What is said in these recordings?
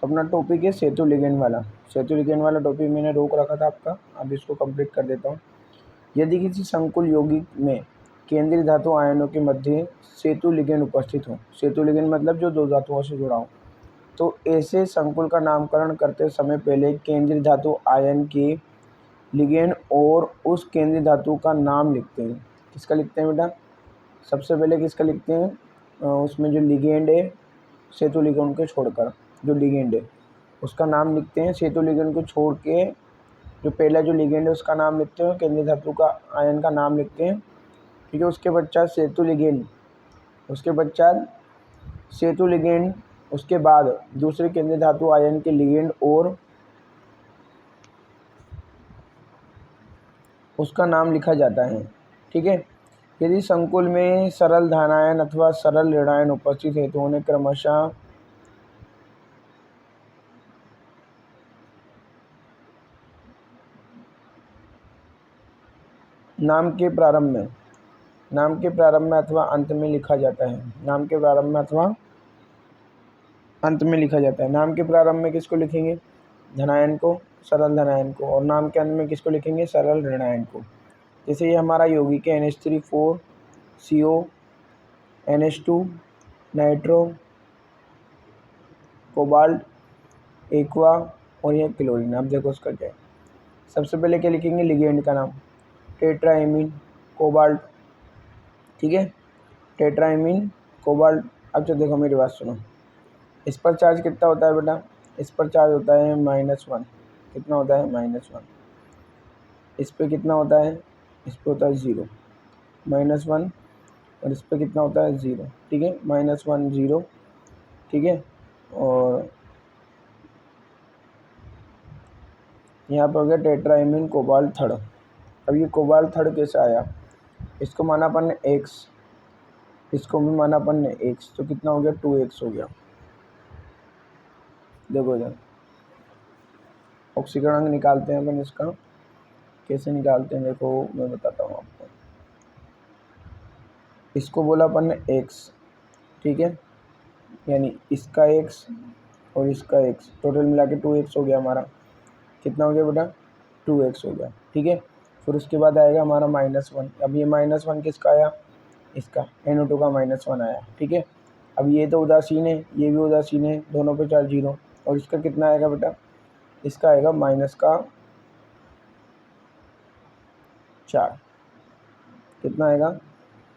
तो अपना टॉपिक है सेतु लिगेंड वाला। सेतु लिगेंड वाला टॉपिक मैंने रोक रखा था आपका, अब इसको कंप्लीट कर देता हूँ। यदि किसी संकुल यौगिक में केंद्रीय धातु आयनों के मध्य सेतु लिगेंड उपस्थित हो, सेतु लिगेंड मतलब जो दो धातुओं से जुड़ा हो, तो ऐसे संकुल का नामकरण करते समय पहले केंद्रीय धातु आयन के लिगेंड और उस केंद्रीय धातु का नाम लिखते हैं। किसका लिखते हैं बेटा? सबसे पहले किसका लिखते हैं? उसमें जो लिगेंड है सेतु लिगेंड को छोड़कर, जो लिगेंड है उसका नाम लिखते हैं। सेतु लिगेंड को छोड़ के जो पहला जो लिगेंड है उसका नाम लिखते हैं, केंद्रीय धातु का आयन का नाम लिखते हैं। ठीक है, उसके पश्चात सेतु लिगेंड, उसके पश्चात सेतु लिगेंड, उसके बाद दूसरे केंद्रीय धातु आयन के लिगेंड और उसका नाम लिखा जाता है। ठीक है, यदि संकुल में सरल धनायन अथवा सरल ऋणायन उपस्थित है तो उन्हें क्रमशः नाम के प्रारंभ में अथवा अंत में लिखा जाता है। नाम के प्रारंभ में अथवा अंत में लिखा जाता है। नाम के प्रारंभ में किसको लिखेंगे? धनायन को, सरल धनायन को, और नाम के अंत में किसको लिखेंगे? सरल ऋणायन को। जैसे ये हमारा यौगिक है NH3 CO NH2 nitro cobalt aqua और ये क्लोरीन। अब देखो उसका क्या है। सबसे पहले क्या लिखेंगे? लिगेंड का नाम टेट्राएमीन कोबाल्ट। ठीक है, टेट्राएमीन कोबाल्ट। अब तो देखो मेरी बात सुनो, इस पर चार्ज कितना होता है बेटा? इस पर चार्ज होता है -1। कितना होता है? -1। इस पर कितना होता है? इस पर होता है 0, -1। और इस पर कितना होता है? 0। ठीक है, -1 0। ठीक है, और यहाँ पर हो गया टेट्राएमीन कोबाल्ट थर्ड। अब ये कोबाल्ट थर्ड कैसे आया? इसको माना अपन ने X, इसको भी माना अपन ने X, तो कितना हो गया? 2X हो गया। देखो इधर ऑक्सीकरण निकालते हैं अपन, इसका कैसे निकालते हैं देखो मैं बताता हूँ आपको। इसको बोला अपन ने X, ठीक है, यानी इसका X और इसका X, टोटल मिला के 2X हो गया हमारा। कितना हो गया बेटा? 2X हो गया। ठीक है, फिर उसके बाद आएगा हमारा -1। अब ये -1 किसका आया? इसका NO2 का -1 आया। ठीक है, अब ये तो उदासीन है, ये भी उदासीन है, दोनों पे चार्ज 0। और इसका कितना आएगा बेटा? इसका आएगा -4। कितना आएगा?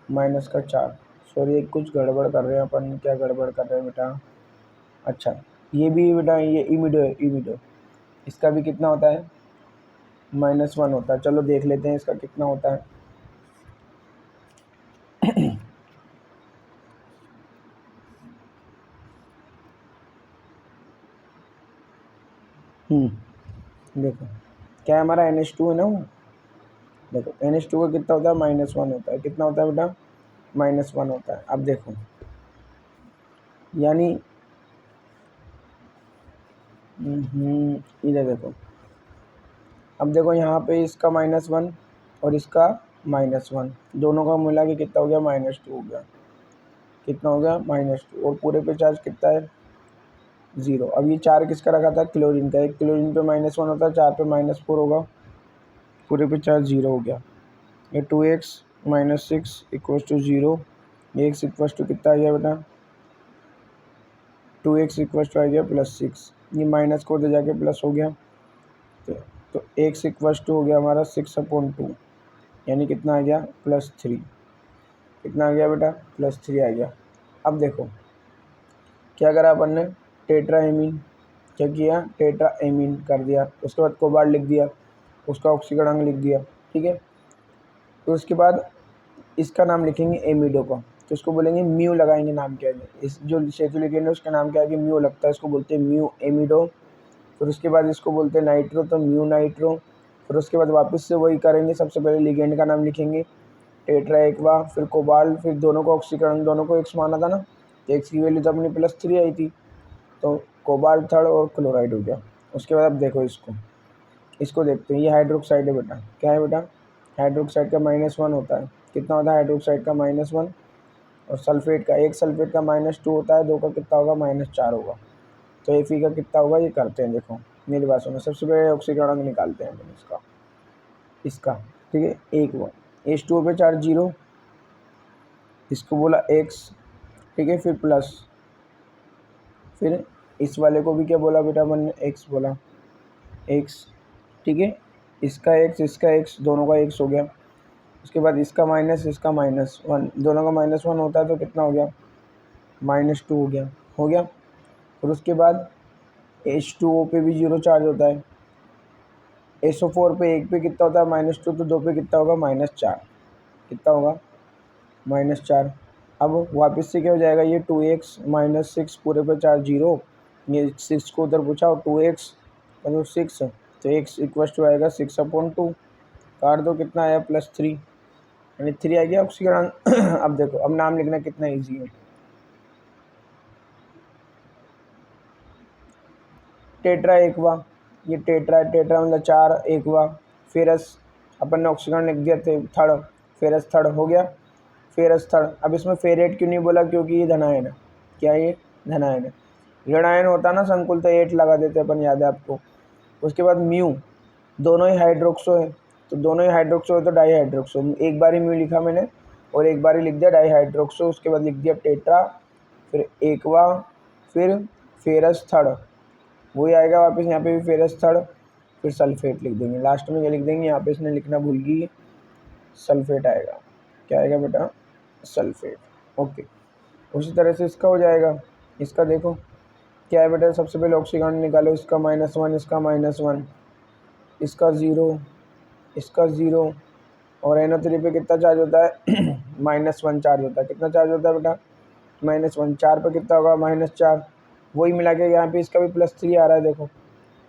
-4। सॉरी कुछ गड़बड़ कर रहे हैं अपन। क्या गड़बड़ कर रहे हैं बेटा? अच्छा, ये भी बेटा ये इमिडो है, इमिडो। इसका भी कितना होता है? -1 होता है। चलो देख लेते हैं इसका कितना होता है। देखो क्या है हमारा NH2 है ना वो। देखो NH2 का कितना होता है? -1 होता है। कितना होता है बेटा? -1 होता है। अब देखो यानी इधर देखो, अब देखो यहाँ पे इसका -1 और इसका -1, दोनों का मिला के कितना हो गया? -2 हो गया। कितना हो गया? -2। और पूरे पे चार्ज कितना है? 0। अब ये 4 किसका रखा था? क्लोरीन का। एक क्लोरीन पे -1 होता है, 4 पे -4 होगा, पूरे पे चार्ज 0 हो गया। ये 2x -6 = 0। x = कितना आ गया बेटा? 2x = आ गया +6। ये माइनस को दे जाके प्लस हो गया, तो x = हो गया हमारा 6/2, यानी कितना आ गया? +3। कितना आ गया बेटा? +3 आ गया। अब देखो क्या करा अपन ने? टेट्राएमीन, क्या किया? टेट्राएमीन कर दिया। उसके बाद कोबाल्ट लिख दिया, उसका ऑक्सीकरण लिख दिया। ठीक है, तो उसके बाद इसका नाम लिखेंगे एमिडो का, तो इसको बोलेंगे म्यू लगाएंगे नाम के आगे। इस जो सेतु लिगेंड है उसका नाम के आगे म्यू लगता है, इसको बोलते हैं म्यू एमिडो। फिर उसके बाद इसको बोलते हैं नाइट्रो, तो म्यू नाइट्रो। फिर उसके बाद वापस से वही करेंगे, सबसे पहले लिगेंड का नाम लिखेंगे टेट्रा एक्वा, फिर कोबाल्ट, फिर दोनों को ऑक्सीकरण, दोनों को X माना था ना, तो X की वैल्यू तो अपनी +3 आई थी, तो कोबाल्ट थर्ड और क्लोराइड हो गया। उसके बाद अब देखो इसको देखते हैं। ये हाइड्रोक्साइड है बेटा। क्या है बेटा? हाइड्रोक्साइड का -1 होता है। कितना होता है हाइड्रोक्साइड का? -1। और सल्फेट का, एक सल्फेट का -2 होता है, दो का कितना होगा? -4 होगा। तो Fe का कितना होगा ये करते हैं। देखो मेरी बात सुनो, सबसे पहले ऑक्सीकरण निकालते हैं अपन इसका ठीक है। एक वो H2O पे चार्ज 0, इसको बोला x ठीक है, फिर प्लस, फिर इस वाले को भी क्या बोला बेटा अपन ने, x बोला x ठीक है। इसका x दोनों का x हो गया। उसके बाद इसका माइनस -1, दोनों का -1 होता है तो कितना हो गया, -2 हो गया। फिर उसके बाद H2O पे भी 0 चार्ज होता है, SO4 पे 1 पे कितना होता है -2, तो 2 पे कितना होगा -4, कितना होगा -4। अब वापस से क्या हो जाएगा, ये 2x -6 पूरे पे चार्ज 0, ये 6 को उधर पूछा और 2x मतलब 6, तो x = आएगा 6/2, काट दो कितना आया +3, यानी 3 आ गया ऑक्सीकरण। अब देखो, अब नाम लिखना कितना ईजी है। टेट्रा एक्वा, ये टेट्रा मतलब 4 एक्वा। फेरस अपन ने ऑक्सीकरण लिख दिया थे थर्ड, फेरस थर्ड हो गया, फेरस थर्ड। अब इसमें फेरेट क्यों नहीं बोला, क्योंकि ये धनायन है। क्या ये धनायन है, ऋणायन होता ना संकुल तो 8 लगा देते अपन, याद है आपको। उसके बाद म्यू, दोनों ही हाइड्रोक्सो है, तो दोनों ही हाइड्रोक्सो है तो डाई हाइड्रोक्सो, एक बार ही म्यू लिखा मैंने और एक बार ही लिख दिया डाई हाइड्रोक्सो। उसके बाद लिख दिया टेट्रा, फिर एक्वा, फिर फेरस थर्ड, वही आएगा वापस यहाँ पे भी फेरस थर्ड, फिर सल्फेट लिख देंगे लास्ट में। क्या लिख देंगे यहाँ पे, इसने लिखना भूल गई, सल्फेट आएगा। क्या आएगा बेटा, सल्फेट। ओके, उसी तरह से इसका हो जाएगा। इसका देखो क्या है बेटा, सबसे पहले ऑक्सीकरण निकालो, इसका -1, इसका -1, इसका 0, इसका 0, और NO3 पे कितना चार्ज होता है, -1 चार्ज होता है। कितना चार्ज होता है बेटा, -1। 4 पे कितना होगा, -4, वही मिला के यहाँ पे इसका भी +3 आ रहा है। देखो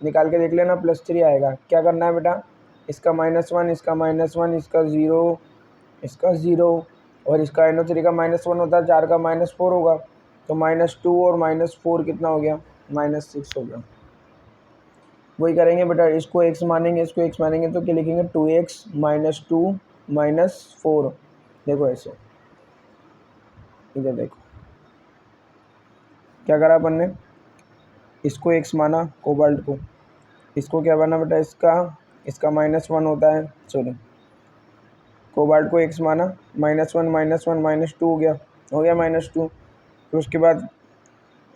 निकाल के देख लेना, +3 आएगा। क्या करना है बेटा, इसका -1, इसका -1, इसका 0, इसका 0, और इसका NO3 का -1 होता है, 4 का -4 होगा, तो -2 और -4 कितना हो गया, -6 हो गया। वही करेंगे बेटा, इसको x मानेंगे, इसको x मानेंगे, तो क्या लिखेंगे, 2x -2 -4। देखो ऐसे, इधर देखो क्या करा अपन ने, इसको x माना कोबाल्ट को, इसको क्या बना बेटा, इसका -1 होता है, सॉरी कोबाल्ट को x माना, -1 -1 -2 हो गया -2। फिर उसके बाद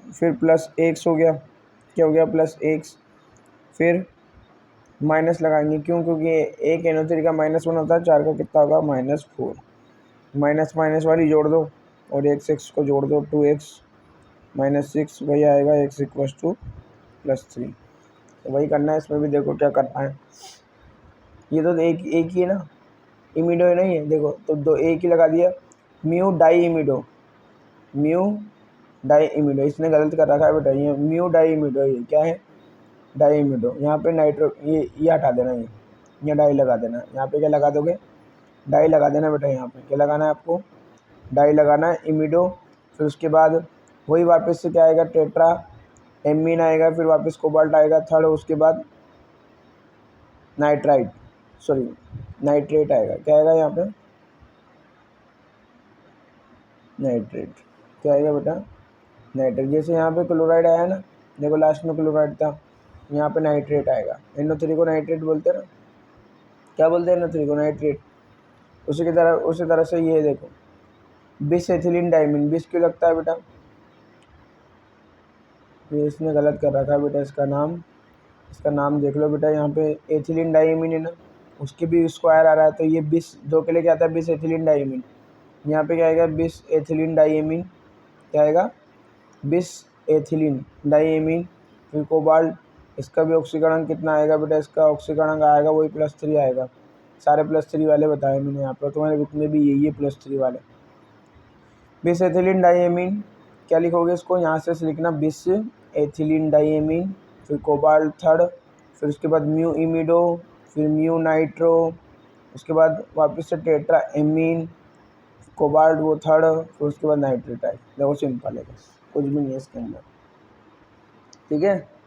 फिर +x हो गया, क्या हो गया, +x, फिर माइनस लगाएंगे, क्यों, क्योंकि एक NO3 का -1 होता है, 4 का कितना होगा, -4। माइनस माइनस वाली जोड़ दो और x को जोड़ दो, 2x -6, वही आएगा x = +3। तो वही करना है इसमें भी। देखो क्या करना है, ये तो एक ही है ना, इमिडो है नहीं है, देखो तो दो एक ही लगा दिया। म्यू डाई इमिडो, इसने गलत कर रखा है बेटा, ये म्यू डाई इमिडो, ये क्या है, डाई इमिडो। यहाँ पे नाइट्रो, ये हटा देना, ये डाई लगा देना। यहाँ पे क्या लगा दोगे, डाई लगा देना बेटा। यहाँ पे क्या लगाना है आपको, डाई लगाना है, इमिडो। फिर उसके बाद वही वापस से क्या आएगा, टेट्रा एमीन आएगा, फिर वापस कोबाल्ट आएगा थर्ड, उसके बाद नाइट्रेट आएगा। क्या आएगा यहाँ पे, नाइट्रेट। क्या आएगा बेटा, नाइट्रेट। जैसे यहाँ पे क्लोराइड आया ना, देखो लास्ट में क्लोराइड था, यहाँ पे नाइट्रेट आएगा। NO3 को नाइट्रेट बोलते हैं ना, क्या बोलते हैं, NO3 को नाइट्रेट। उसी तरह से ये देखो, बिस एथिलीन डाइमीन, बिस क्यों लगता है बेटा, ये इसने गलत कर रखा है बेटा। इसका नाम देख लो बेटा, यहाँ पे एथिलीन डाइमीन है ना, उसके भी स्क्वायर आ रहा है, तो ये बिस 2 के लिए क्या आता है, बिस एथिलीन डाइमीन। यहाँ पे क्या आएगा, बिस एथिलीन डाइमीन, क्या आएगा, बिस एथिलीन डाइमीन। फिर कोबाल्ट, इसका भी ऑक्सीकरण कितना आएगा बेटा, इसका ऑक्सीकरण आएगा वही +3 आएगा। सारे +3 वाले बताए मैंने यहाँ पर, तुम्हारे बुक में भी यही है +3 वाले। बिस एथिलीन डाइमीन, क्या लिखोगे इसको, यहाँ से लिखना बिस एथिलीन डाइमीन, फिर कोबाल्ट थर्ड, फिर उसके बाद म्यू इमिडो, फिर म्यू नाइट्रो, उसके बाद वापस से टेट्रा एमीन, कोबाल्ट वो थर्ड, फिर उसके बाद नाइट्रेट आए। देखो सिंपल है, बस कुछ भी नहीं है इसके अंदर, ठीक है।